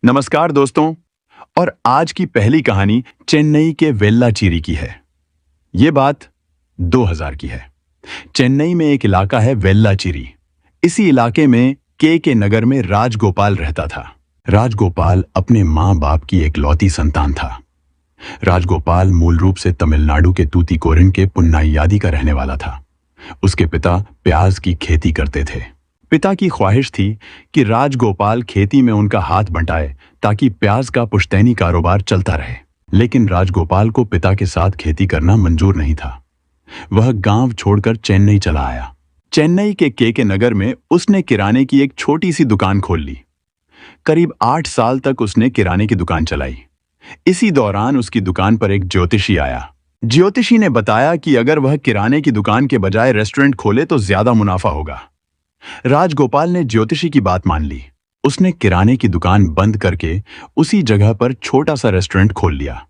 नमस्कार दोस्तों। और आज की पहली कहानी चेन्नई के वेल्लाचेरी की है। ये बात 2000 की है। चेन्नई में एक इलाका है वेल्लाचेरी। इसी इलाके में के नगर में राजगोपाल रहता था। राजगोपाल अपने माँ बाप की एकलौती संतान था। राजगोपाल मूल रूप से तमिलनाडु के तूतीकोरिन के पुन्नाइयादी का रहने वाला था। उसके पिता प्याज की खेती करते थे। पिता की ख्वाहिश थी कि राजगोपाल खेती में उनका हाथ बंटाए ताकि प्याज का पुश्तैनी कारोबार चलता रहे। लेकिन राजगोपाल को पिता के साथ खेती करना मंजूर नहीं था। वह गांव छोड़कर चेन्नई चला आया। चेन्नई के नगर में उसने किराने की एक छोटी सी दुकान खोल ली। करीब 8 साल तक उसने किराने की दुकान चलाई। इसी दौरान उसकी दुकान पर एक ज्योतिषी आया। ज्योतिषी ने बताया कि अगर वह किराने की दुकान के बजाय रेस्टोरेंट खोले तो ज्यादा मुनाफा होगा। राजगोपाल ने ज्योतिषी की बात मान ली। उसने किराने की दुकान बंद करके उसी जगह पर छोटा सा रेस्टोरेंट खोल लिया।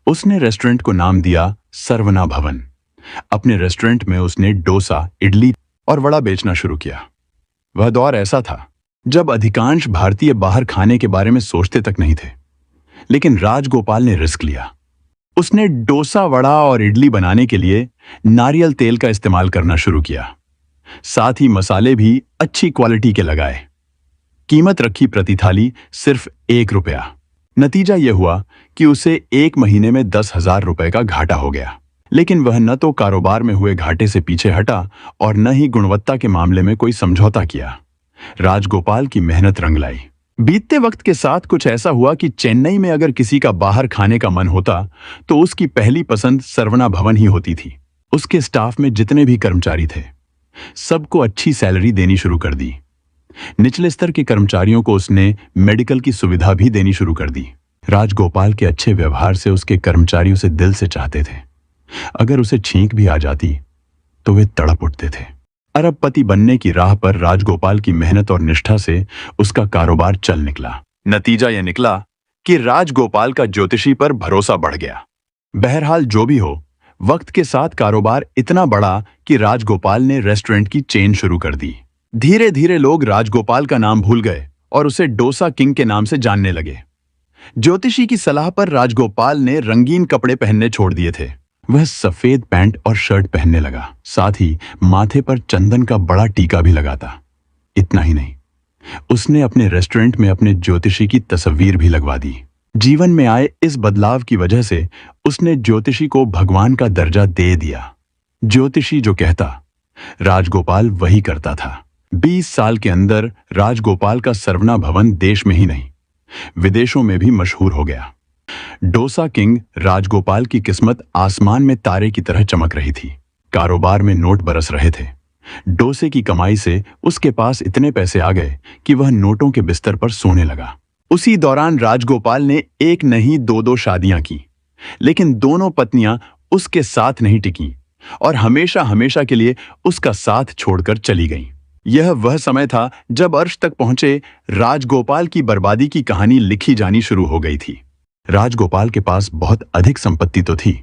उसने रेस्टोरेंट को नाम दिया सर्वना भवन। अपने रेस्टोरेंट में उसने डोसा, इडली और वड़ा बेचना शुरू किया। वह दौर ऐसा था जब अधिकांश भारतीय बाहर खाने के बारे में सोचते तक नहीं थे। लेकिन राजगोपाल ने रिस्क लिया। उसने डोसा, वड़ा और इडली बनाने के लिए नारियल तेल का इस्तेमाल करना शुरू किया। साथ ही मसाले भी अच्छी क्वालिटी के लगाए। कीमत रखी प्रति थाली सिर्फ 1 रुपया। नतीजा यह हुआ कि उसे 1 महीने में 10,000 रुपए का घाटा हो गया। लेकिन वह न तो कारोबार में हुए घाटे से पीछे हटा और न ही गुणवत्ता के मामले में कोई समझौता किया। राजगोपाल की मेहनत रंग लाई। बीतते वक्त के साथ कुछ ऐसा हुआ कि चेन्नई में अगर किसी का बाहर खाने का मन होता तो उसकी पहली पसंद सर्वना भवन ही होती थी। उसके स्टाफ में जितने भी कर्मचारी थे सबको अच्छी सैलरी देनी शुरू कर दी। निचले स्तर के कर्मचारियों को उसने मेडिकल की सुविधा भी देनी शुरू कर दी। राजगोपाल के अच्छे व्यवहार से उसके कर्मचारी उसे दिल से चाहते थे। अगर उसे छींक भी आ जाती तो वे तड़प उठते थे। अरबपति बनने की राह पर राजगोपाल की मेहनत और निष्ठा से उसका कारोबार चल निकला। नतीजा यह निकला कि राजगोपाल का ज्योतिषी पर भरोसा बढ़ गया। बहरहाल जो भी हो, वक्त के साथ कारोबार इतना बढ़ा कि राजगोपाल ने रेस्टोरेंट की चेन शुरू कर दी। धीरे धीरे लोग राजगोपाल का नाम भूल गए और उसे डोसा किंग के नाम से जानने लगे। ज्योतिषी की सलाह पर राजगोपाल ने रंगीन कपड़े पहनने छोड़ दिए थे। वह सफेद पैंट और शर्ट पहनने लगा। साथ ही माथे पर चंदन का बड़ा टीका भी लगाता। इतना ही नहीं, उसने अपने रेस्टोरेंट में अपने ज्योतिषी की तस्वीर भी लगवा दी। जीवन में आए इस बदलाव की वजह से उसने ज्योतिषी को भगवान का दर्जा दे दिया। ज्योतिषी जो कहता, राजगोपाल वही करता था। 20 साल के अंदर राजगोपाल का सर्वना भवन देश में ही नहीं, विदेशों में भी मशहूर हो गया। डोसा किंग राजगोपाल की किस्मत आसमान में तारे की तरह चमक रही थी। कारोबार में नोट बरस रहे थे। डोसे की कमाई से उसके पास इतने पैसे आ गए कि वह नोटों के बिस्तर पर सोने लगा। उसी दौरान राजगोपाल ने एक नहीं 2 शादियां की। लेकिन दोनों पत्नियां उसके साथ नहीं टिकीं और हमेशा हमेशा के लिए उसका साथ छोड़कर चली गईं। यह वह समय था जब अर्श तक पहुंचे राजगोपाल की बर्बादी की कहानी लिखी जानी शुरू हो गई थी। राजगोपाल के पास बहुत अधिक संपत्ति तो थी,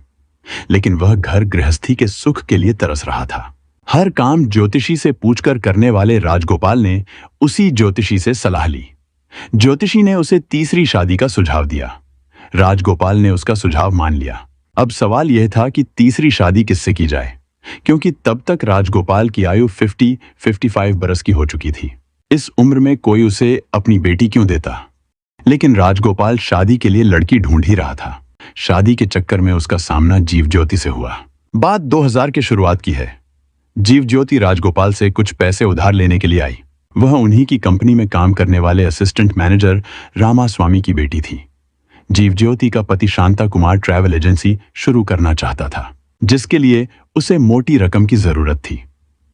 लेकिन वह घर गृहस्थी के सुख के लिए तरस रहा था। हर काम ज्योतिषी से पूछकर करने वाले राजगोपाल ने उसी ज्योतिषी से सलाह ली। ज्योतिषी ने उसे तीसरी शादी का सुझाव दिया। राजगोपाल ने उसका सुझाव मान लिया। अब सवाल यह था कि तीसरी शादी किससे की जाए, क्योंकि तब तक राजगोपाल की आयु 50-55 बरस की हो चुकी थी। इस उम्र में कोई उसे अपनी बेटी क्यों देता। लेकिन राजगोपाल शादी के लिए लड़की ढूंढ ही रहा था। शादी के चक्कर में उसका सामना जीवज्योति से हुआ। बात 2000 के शुरुआत की है। जीवज्योति राजगोपाल से कुछ पैसे उधार लेने के लिए आई। वह उन्हीं की कंपनी में काम करने वाले असिस्टेंट मैनेजर रामास्वामी की बेटी थी। जीवज्योति का पति शांता कुमार ट्रैवल एजेंसी शुरू करना चाहता था, जिसके लिए उसे मोटी रकम की जरूरत थी।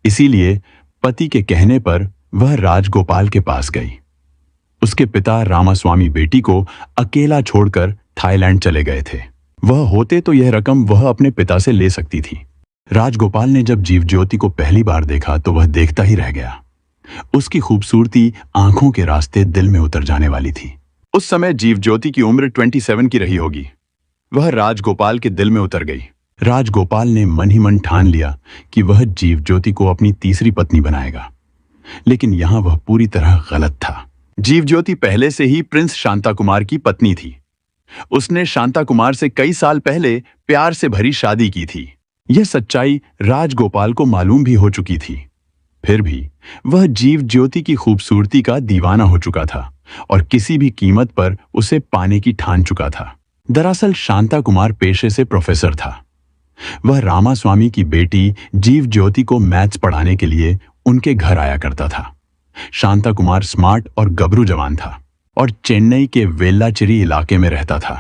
इसीलिए पति के कहने पर वह राजगोपाल के पास गई। उसके पिता रामास्वामी बेटी को अकेला छोड़कर थाईलैंड चले गए थे। वह होते तो यह रकम वह अपने पिता से ले सकती थी। राजगोपाल ने जब जीवज्योति को पहली बार देखा तो वह देखता ही रह गया। उसकी खूबसूरती आंखों के रास्ते दिल में उतर जाने वाली थी। उस समय जीवज्योति की उम्र 27 की रही होगी। वह राजगोपाल के दिल में उतर गई। राजगोपाल ने मन ही मन ठान लिया कि वह जीवज्योति को अपनी तीसरी पत्नी बनाएगा। लेकिन यहां वह पूरी तरह गलत था। जीव ज्योति पहले से ही प्रिंस शांता कुमार की पत्नी थी। उसने शांता कुमार से कई साल पहले प्यार से भरी शादी की थी। यह सच्चाई राजगोपाल को मालूम भी हो चुकी थी। फिर भी वह जीव ज्योति की खूबसूरती का दीवाना हो चुका था और किसी भी कीमत पर उसे पाने की ठान चुका था। दरअसल शांता कुमार पेशे से प्रोफेसर था। वह रामास्वामी की बेटी जीव ज्योति को मैथ्स पढ़ाने के लिए उनके घर आया करता था। शांता कुमार स्मार्ट और गबरू जवान था और चेन्नई के वेल्लाचेरी इलाके में रहता था।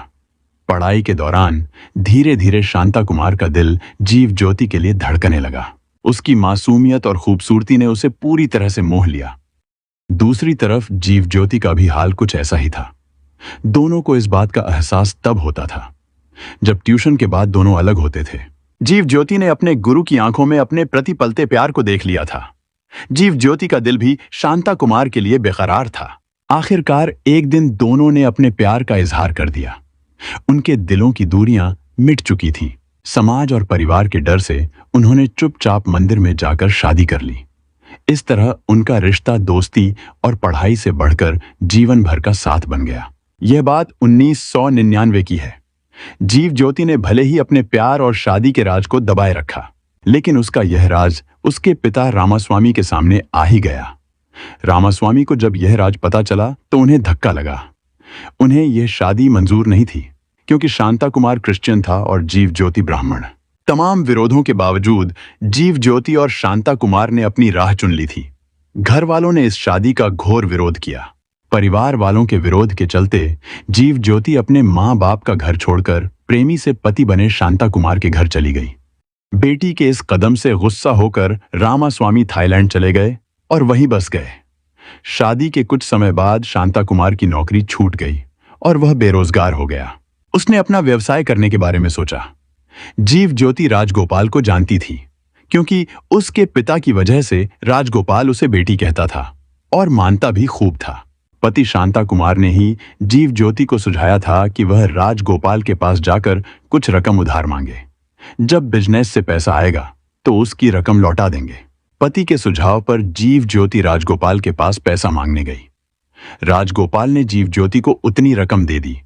पढ़ाई के दौरान धीरे धीरे शांता कुमार का दिल जीव ज्योति के लिए धड़कने लगा। उसकी मासूमियत और खूबसूरती ने उसे पूरी तरह से मोह लिया। दूसरी तरफ जीव ज्योति का भी हाल कुछ ऐसा ही था। दोनों को इस बात का एहसास तब होता था जब ट्यूशन के बाद दोनों अलग होते थे। जीव ज्योति ने अपने गुरु की आंखों में अपने प्रति पलते प्यार को देख लिया था। जीव ज्योति का दिल भी शांता कुमार के लिए बेकरार था। आखिरकार एक दिन दोनों ने अपने प्यार का इजहार कर दिया। उनके दिलों की दूरियां मिट चुकी थीं। समाज और परिवार के डर से उन्होंने चुपचाप मंदिर में जाकर शादी कर ली। इस तरह उनका रिश्ता दोस्ती और पढ़ाई से बढ़कर जीवन भर का साथ बन गया। यह बात 1999 की है। जीव ज्योति ने भले ही अपने प्यार और शादी के राज को दबाए रखा, लेकिन उसका यह राज उसके पिता रामास्वामी के सामने आ ही गया। रामास्वामी को जब यह राज पता चला तो उन्हें धक्का लगा। उन्हें यह शादी मंजूर नहीं थी क्योंकि शांता कुमार क्रिश्चियन था और जीव ज्योति ब्राह्मण। तमाम विरोधों के बावजूद जीव ज्योति और शांता कुमार ने अपनी राह चुन ली थी। घर वालों ने इस शादी का घोर विरोध किया। परिवार वालों के विरोध के चलते जीव ज्योति अपने माँ बाप का घर छोड़कर प्रेमी से पति बने शांता कुमार के घर चली गई। बेटी के इस कदम से गुस्सा होकर रामास्वामी थाईलैंड चले गए और वहीं बस गए। शादी के कुछ समय बाद शांता कुमार की नौकरी छूट गई और वह बेरोजगार हो गया। उसने अपना व्यवसाय करने के बारे में सोचा। जीव ज्योति राजगोपाल को जानती थी क्योंकि उसके पिता की वजह से राजगोपाल उसे बेटी कहता था और मानता भी खूब था। पति शांता कुमार ने ही जीव ज्योति को सुझाया था कि वह राजगोपाल के पास जाकर कुछ रकम उधार मांगे। जब बिजनेस से पैसा आएगा तो उसकी रकम लौटा देंगे। पति के सुझाव पर जीव ज्योति राजगोपाल के पास पैसा मांगने गई। राजगोपाल ने जीव ज्योति को उतनी रकम दे दी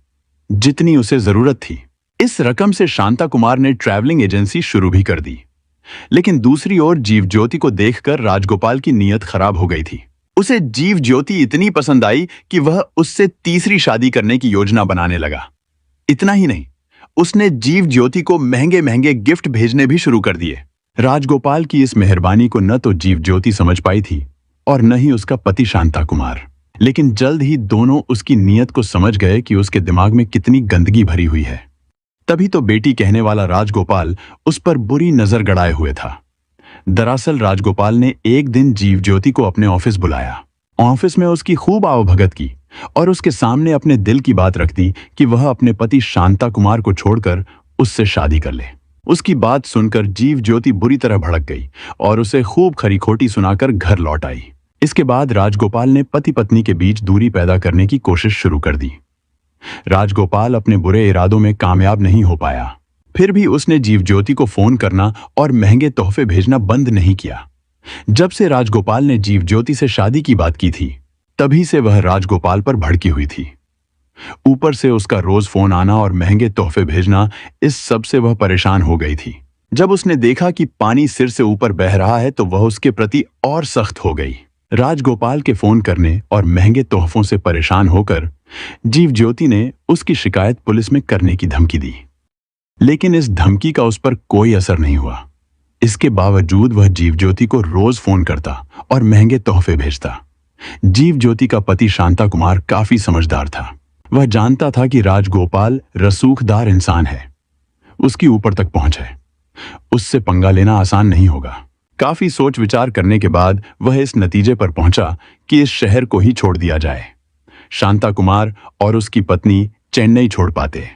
जितनी उसे जरूरत थी। इस रकम से शांता कुमार ने ट्रैवलिंग एजेंसी शुरू भी कर दी। लेकिन दूसरी ओर जीव ज्योति को देखकर राजगोपाल की नीयत खराब हो गई थी। उसे जीव ज्योति इतनी पसंद आई कि वह उससे तीसरी शादी करने की योजना बनाने लगा। इतना ही नहीं, उसने जीव ज्योति को महंगे महंगे गिफ्ट भेजने भी शुरू कर दिए। राजगोपाल की इस मेहरबानी को न तो जीव ज्योति समझ पाई थी और न ही उसका पति शांता कुमार। लेकिन जल्द ही दोनों उसकी नीयत को समझ गए कि उसके दिमाग में कितनी गंदगी भरी हुई है। तभी तो बेटी कहने वाला राजगोपाल उस पर बुरी नजर गड़ाए हुए था। दरअसल राजगोपाल ने एक दिन जीव ज्योति को अपने ऑफिस बुलाया। ऑफिस में उसकी खूब आवभगत की और उसके सामने अपने दिल की बात रख दी कि वह अपने पति शांता कुमार को छोड़कर उससे शादी कर ले। उसकी बात सुनकर जीव ज्योति बुरी तरह भड़क गई और उसे खूब खरी खोटी सुनाकर घर लौट आई। इसके बाद राजगोपाल ने पति पत्नी के बीच दूरी पैदा करने की कोशिश शुरू कर दी। राजगोपाल अपने बुरे इरादों में कामयाब नहीं हो पाया। फिर भी उसने जीव ज्योति को फोन करना और महंगे तोहफे भेजना बंद नहीं किया। जब से राजगोपाल ने जीव ज्योति से शादी की बात की थी, तभी से वह राजगोपाल पर भड़की हुई थी। ऊपर से उसका रोज फोन आना और महंगे तोहफे भेजना, इस सब से वह परेशान हो गई थी। जब उसने देखा कि पानी सिर से ऊपर बह रहा है तो वह उसके प्रति और सख्त हो गई। राजगोपाल के फोन करने और महंगे तोहफों से परेशान होकर जीव ज्योति ने उसकी शिकायत पुलिस में करने की धमकी दी। लेकिन इस धमकी का उस पर कोई असर नहीं हुआ। इसके बावजूद वह जीव ज्योति को रोज फोन करता और महंगे तोहफे भेजता। जीव ज्योति का पति शांता कुमार काफी समझदार था। वह जानता था कि राजगोपाल रसूखदार इंसान है, उसकी ऊपर तक पहुंच है, उससे पंगा लेना आसान नहीं होगा। काफी सोच विचार करने के बाद वह इस नतीजे पर पहुंचा कि इस शहर को ही छोड़ दिया जाए। शांता कुमार और उसकी पत्नी चेन्नई छोड़ पाते।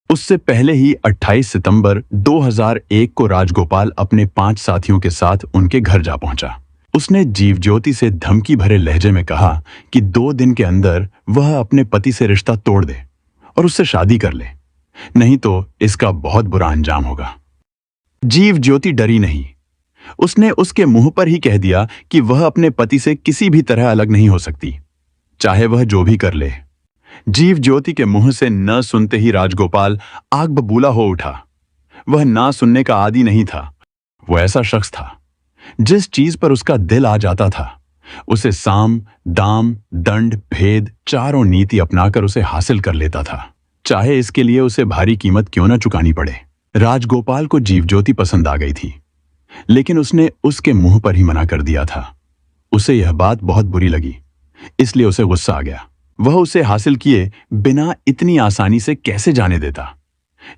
उससे पहले ही 28 सितंबर 2001 को राजगोपाल अपने 5 साथियों के साथ उनके घर जा पहुंचा। उसने जीव ज्योति से धमकी भरे लहजे में कहा कि 2 दिन के अंदर वह अपने पति से रिश्ता तोड़ दे और उससे शादी कर ले, नहीं तो इसका बहुत बुरा अंजाम होगा। जीव ज्योति डरी नहीं। उसने उसके मुंह पर ही कह दिया कि वह अपने पति से किसी भी तरह अलग नहीं हो सकती, चाहे वह जो भी कर ले। जीव ज्योति के मुंह से न सुनते ही राजगोपाल आग बबूला हो उठा। वह ना सुनने का आदी नहीं था। वो ऐसा शख्स था जिस चीज पर उसका दिल आ जाता था उसे साम, दाम, दंड, भेद चारों नीति अपनाकर उसे हासिल कर लेता था, चाहे इसके लिए उसे भारी कीमत क्यों न चुकानी पड़े। राजगोपाल को जीव ज्योति पसंद आ गई थी, लेकिन उसने उसके मुंह पर ही मना कर दिया था। उसे यह बात बहुत बुरी लगी, इसलिए उसे गुस्सा आ गया। वह उसे हासिल किए बिना इतनी आसानी से कैसे जाने देता।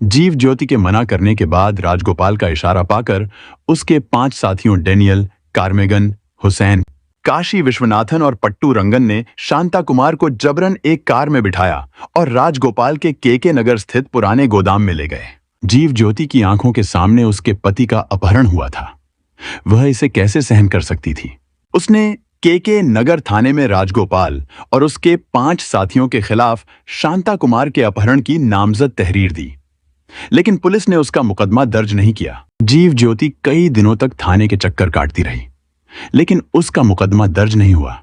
जीव ज्योति के मना करने के बाद राजगोपाल का इशारा पाकर उसके 5 साथियों डेनियल, कार्मेगन, हुसैन, काशी विश्वनाथन और पट्टू रंगन ने शांता कुमार को जबरन एक कार में बिठाया और राजगोपाल के केके नगर स्थित पुराने गोदाम में ले गए। जीव ज्योति की आंखों के सामने उसके पति का अपहरण हुआ था। वह इसे कैसे सहन कर सकती थी। उसने केके नगर थाने में राजगोपाल और उसके 5 साथियों के खिलाफ शांता कुमार के अपहरण की नामजद तहरीर दी, लेकिन पुलिस ने उसका मुकदमा दर्ज नहीं किया। जीव ज्योति कई दिनों तक थाने के चक्कर काटती रही, लेकिन उसका मुकदमा दर्ज नहीं हुआ।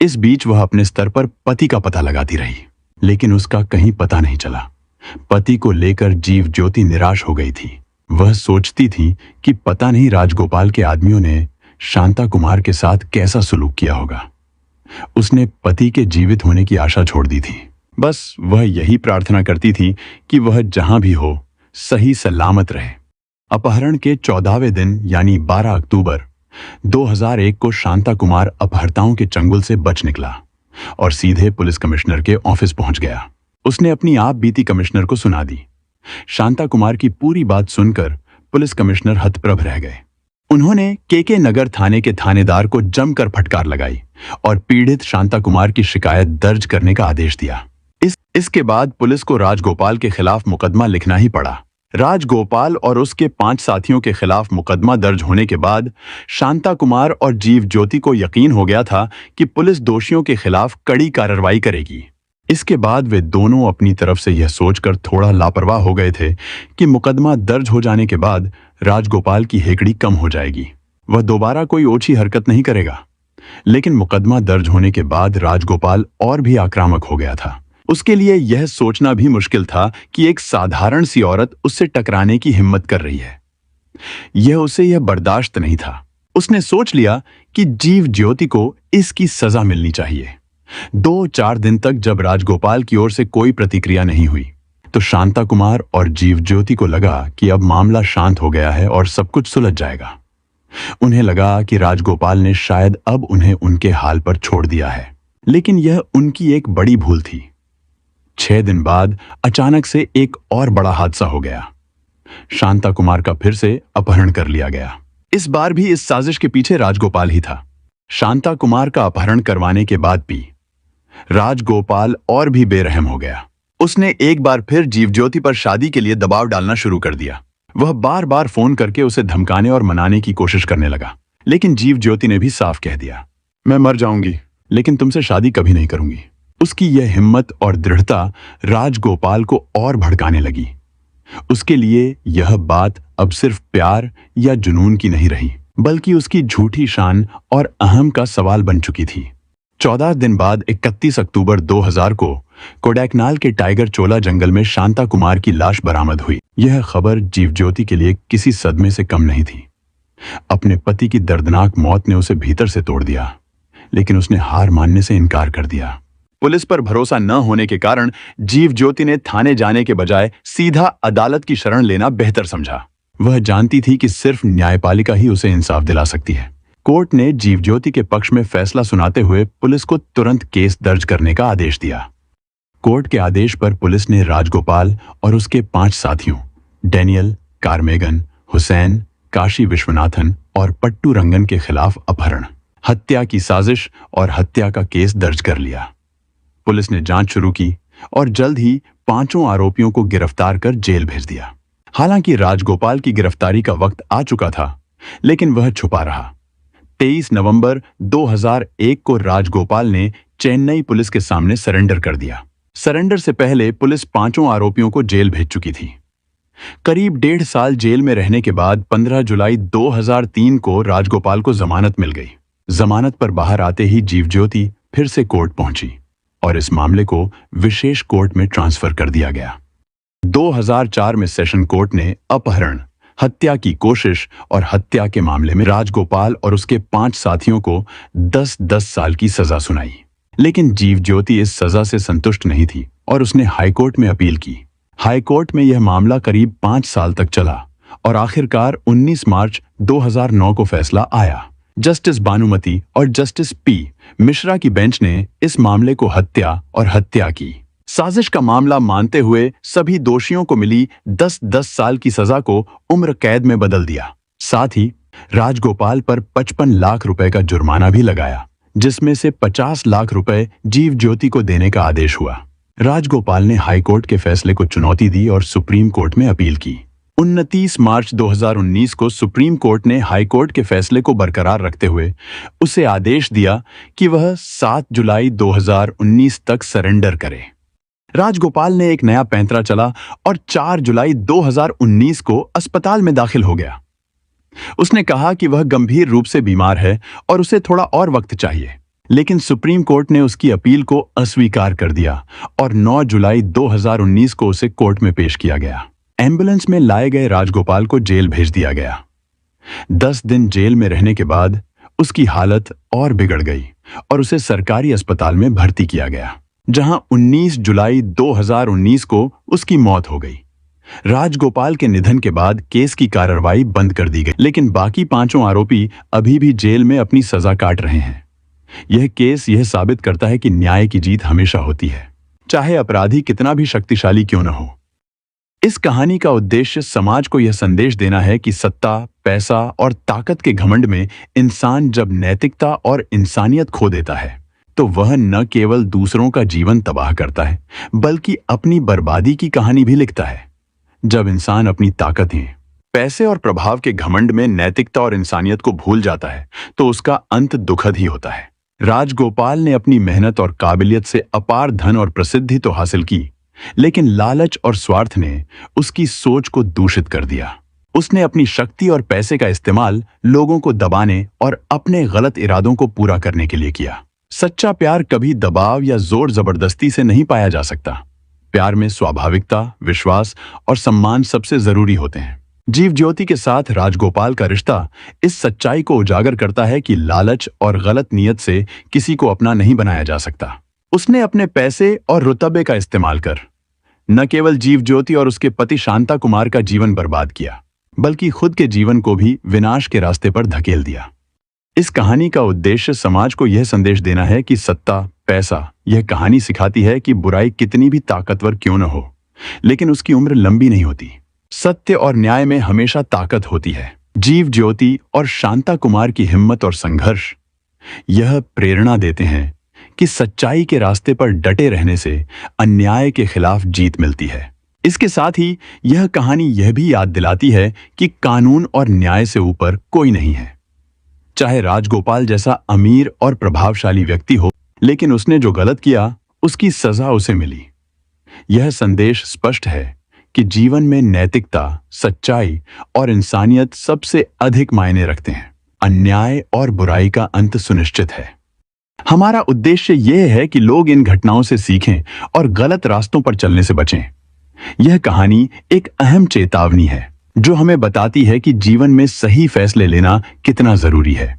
इस बीच वह अपने स्तर पर पति का पता लगाती रही, लेकिन उसका कहीं पता नहीं चला। पति को लेकर जीव ज्योति निराश हो गई थी। वह सोचती थी कि पता नहीं राजगोपाल के आदमियों ने शांता कुमार के साथ कैसा सुलूक किया होगा। उसने पति के जीवित होने की आशा छोड़ दी थी। बस वह यही प्रार्थना करती थी कि वह जहां भी हो सही सलामत रहे। अपहरण के 14वें दिन यानी 12 अक्टूबर 2001 को शांता कुमार अपहर्ताओं के चंगुल से बच निकला और सीधे पुलिस कमिश्नर के ऑफिस पहुंच गया। उसने अपनी आप बीती कमिश्नर को सुना दी। शांता कुमार की पूरी बात सुनकर पुलिस कमिश्नर हतप्रभ रह गए। उन्होंने केके नगर थाने के थानेदार को जमकर फटकार लगाई और पीड़ित शांता कुमार की शिकायत दर्ज करने का आदेश दिया। इसके बाद पुलिस को राजगोपाल के खिलाफ मुकदमा लिखना ही पड़ा। राजगोपाल और उसके 5 साथियों के खिलाफ मुकदमा दर्ज होने के बाद शांता कुमार और जीव ज्योति को यकीन हो गया था कि पुलिस दोषियों के खिलाफ कड़ी कार्रवाई करेगी। इसके बाद वे दोनों अपनी तरफ से यह सोचकर थोड़ा लापरवाह हो गए थे कि मुकदमा दर्ज हो जाने के बाद राजगोपाल की हेकड़ी कम हो जाएगी, वह दोबारा कोई ओछी हरकत नहीं करेगा। लेकिन मुकदमा दर्ज होने के बाद राजगोपाल और भी आक्रामक हो गया था। उसके लिए यह सोचना भी मुश्किल था कि एक साधारण सी औरत उससे टकराने की हिम्मत कर रही है। उसे यह बर्दाश्त नहीं था। उसने सोच लिया कि जीव ज्योति को इसकी सजा मिलनी चाहिए। 2-4 दिन तक जब राजगोपाल की ओर से कोई प्रतिक्रिया नहीं हुई तो शांता कुमार और जीव ज्योति को लगा कि अब मामला शांत हो गया है और सब कुछ सुलझ जाएगा। उन्हें लगा कि राजगोपाल ने शायद अब उन्हें उनके हाल पर छोड़ दिया है, लेकिन यह उनकी एक बड़ी भूल थी। 6 दिन बाद अचानक से एक और बड़ा हादसा हो गया। शांता कुमार का फिर से अपहरण कर लिया गया। इस बार भी इस साजिश के पीछे राजगोपाल ही था। शांता कुमार का अपहरण करवाने के बाद भी राजगोपाल और भी बेरहम हो गया। उसने एक बार फिर जीव ज्योति पर शादी के लिए दबाव डालना शुरू कर दिया। वह बार बार फोन करके उसे धमकाने और मनाने की कोशिश करने लगा, लेकिन जीव ज्योति ने भी साफ कह दिया, मैं मर जाऊंगी लेकिन तुमसे शादी कभी नहीं करूंगी। उसकी यह हिम्मत और दृढ़ता राजगोपाल को और भड़काने लगी। उसके लिए यह बात अब सिर्फ प्यार या जुनून की नहीं रही, बल्कि उसकी झूठी शान और अहम का सवाल बन चुकी थी। 14 दिन बाद 31 अक्टूबर 2000 को कोडैकनाल के टाइगर चोला जंगल में शांता कुमार की लाश बरामद हुई। यह खबर जीव ज्योति के लिए किसी सदमे से कम नहीं थी। अपने पति की दर्दनाक मौत ने उसे भीतर से तोड़ दिया, लेकिन उसने हार मानने से इनकार कर दिया। पुलिस पर भरोसा न होने के कारण जीव ज्योति ने थाने जाने के बजाय सीधा अदालत की शरण लेना बेहतर समझा। वह जानती थी कि सिर्फ न्यायपालिका ही उसे इंसाफ दिला सकती है। कोर्ट ने जीव ज्योति के पक्ष में फैसला सुनाते हुए पुलिस को तुरंत केस दर्ज करने का आदेश दिया। कोर्ट के आदेश पर पुलिस ने राजगोपाल और उसके 5 साथियों डेनियल, कार्मेगन, हुसैन, काशी विश्वनाथन और पट्टू रंगन के खिलाफ अपहरण, हत्या की साजिश और हत्या का केस दर्ज कर लिया। पुलिस ने जांच शुरू की और जल्द ही 5 आरोपियों को गिरफ्तार कर जेल भेज दिया। हालांकि राजगोपाल की गिरफ्तारी का वक्त आ चुका था, लेकिन वह छुपा रहा। 23 नवंबर 2001 को राजगोपाल ने चेन्नई पुलिस के सामने सरेंडर कर दिया। सरेंडर से पहले पुलिस 5 आरोपियों को जेल भेज चुकी थी। करीब 1.5 साल जेल में रहने के बाद 15 जुलाई 2003 को राजगोपाल को जमानत मिल गई। जमानत पर बाहर आते ही जीव ज्योति फिर से कोर्ट पहुंची। और इस मामले को विशेष कोर्ट में ट्रांसफर कर दिया गया। 2004 में सेशन कोर्ट ने अपहरण, हत्या की कोशिश और हत्या के मामले में राजगोपाल और उसके 5 साथियों को 10-10 साल की सजा सुनाई। लेकिन जीव ज्योति इस सजा से संतुष्ट नहीं थी और उसने हाईकोर्ट में अपील की। हाईकोर्ट में यह मामला करीब 5 साल तक चला और आखिरकार 19 मार्च 2009 को फैसला आया। जस्टिस भानुमति और जस्टिस पी मिश्रा की बेंच ने इस मामले को हत्या और हत्या की साजिश का मामला मानते हुए सभी दोषियों को मिली 10-10 साल की सजा को उम्र कैद में बदल दिया। साथ ही राजगोपाल पर 55 लाख रुपए का जुर्माना भी लगाया, जिसमें से 50 लाख रुपए जीव ज्योति को देने का आदेश हुआ। राजगोपाल ने हाईकोर्ट के फैसले को चुनौती दी और सुप्रीम कोर्ट में अपील की। 29 मार्च 2019 को सुप्रीम कोर्ट ने हाईकोर्ट के फैसले को बरकरार रखते हुए उसे आदेश दिया कि वह 7 जुलाई 2019 तक सरेंडर करे। राजगोपाल ने एक नया पैंतरा चला और 4 जुलाई 2019 को अस्पताल में दाखिल हो गया। उसने कहा कि वह गंभीर रूप से बीमार है और उसे थोड़ा और वक्त चाहिए, लेकिन सुप्रीम कोर्ट ने उसकी अपील को अस्वीकार कर दिया और 9 जुलाई 2019 को उसे कोर्ट में पेश किया गया। एम्बुलेंस में लाए गए राजगोपाल को जेल भेज दिया गया। 10 दिन जेल में रहने के बाद उसकी हालत और बिगड़ गई और उसे सरकारी अस्पताल में भर्ती किया गया, जहां 19 जुलाई 2019 को उसकी मौत हो गई। राजगोपाल के निधन के बाद केस की कार्रवाई बंद कर दी गई, लेकिन बाकी 5 आरोपी अभी भी जेल में अपनी सजा काट रहे हैं। यह केस यह साबित करता है कि न्याय की जीत हमेशा होती है, चाहे अपराधी कितना भी शक्तिशाली क्यों न हो। इस कहानी का उद्देश्य समाज को यह संदेश देना है कि सत्ता, पैसा और ताकत के घमंड में इंसान जब नैतिकता और इंसानियत खो देता है तो वह न केवल दूसरों का जीवन तबाह करता है, बल्कि अपनी बर्बादी की कहानी भी लिखता है। जब इंसान अपनी ताकतें, पैसे और प्रभाव के घमंड में नैतिकता और इंसानियत को भूल जाता है तो उसका अंत दुखद ही होता है। राजगोपाल ने अपनी मेहनत और काबिलियत से अपार धन और प्रसिद्धि तो हासिल की, लेकिन लालच और स्वार्थ ने उसकी सोच को दूषित कर दिया। उसने अपनी शक्ति और पैसे का इस्तेमाल लोगों को दबाने और अपने गलत इरादों को पूरा करने के लिए किया। सच्चा प्यार कभी दबाव या जोर जबरदस्ती से नहीं पाया जा सकता। प्यार में स्वाभाविकता, विश्वास और सम्मान सबसे जरूरी होते हैं। जीव ज्योति के साथ राजगोपाल का रिश्ता इस सच्चाई को उजागर करता है कि लालच और गलत नीयत से किसी को अपना नहीं बनाया जा सकता। उसने अपने पैसे और रुतबे का इस्तेमाल कर न केवल जीव ज्योति और उसके पति शांता कुमार का जीवन बर्बाद किया, बल्कि खुद के जीवन को भी विनाश के रास्ते पर धकेल दिया। इस कहानी का उद्देश्य समाज को यह संदेश देना है कि सत्ता, पैसा, यह कहानी सिखाती है कि बुराई कितनी भी ताकतवर क्यों न हो, लेकिन उसकी उम्र लंबी नहीं होती। सत्य और न्याय में हमेशा ताकत होती है। जीव ज्योति और शांता कुमार की हिम्मत और संघर्ष यह प्रेरणा देते हैं कि सच्चाई के रास्ते पर डटे रहने से अन्याय के खिलाफ जीत मिलती है। इसके साथ ही यह कहानी यह भी याद दिलाती है कि कानून और न्याय से ऊपर कोई नहीं है। चाहे राजगोपाल जैसा अमीर और प्रभावशाली व्यक्ति हो, लेकिन उसने जो गलत किया उसकी सजा उसे मिली। यह संदेश स्पष्ट है कि जीवन में नैतिकता, सच्चाई और इंसानियत सबसे अधिक मायने रखते हैं। अन्याय और बुराई का अंत सुनिश्चित है। हमारा उद्देश्य यह है कि लोग इन घटनाओं से सीखें और गलत रास्तों पर चलने से बचें। यह कहानी एक अहम चेतावनी है जो हमें बताती है कि जीवन में सही फैसले लेना कितना जरूरी है।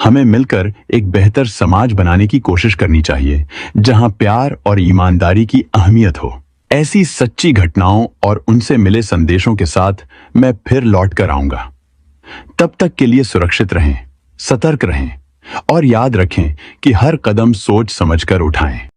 हमें मिलकर एक बेहतर समाज बनाने की कोशिश करनी चाहिए, जहां प्यार और ईमानदारी की अहमियत हो। ऐसी सच्ची घटनाओं और उनसे मिले संदेशों के साथ मैं फिर लौट कर आऊंगा। तब तक के लिए सुरक्षित रहें, सतर्क रहें और याद रखें कि हर कदम सोच समझकर उठाएं।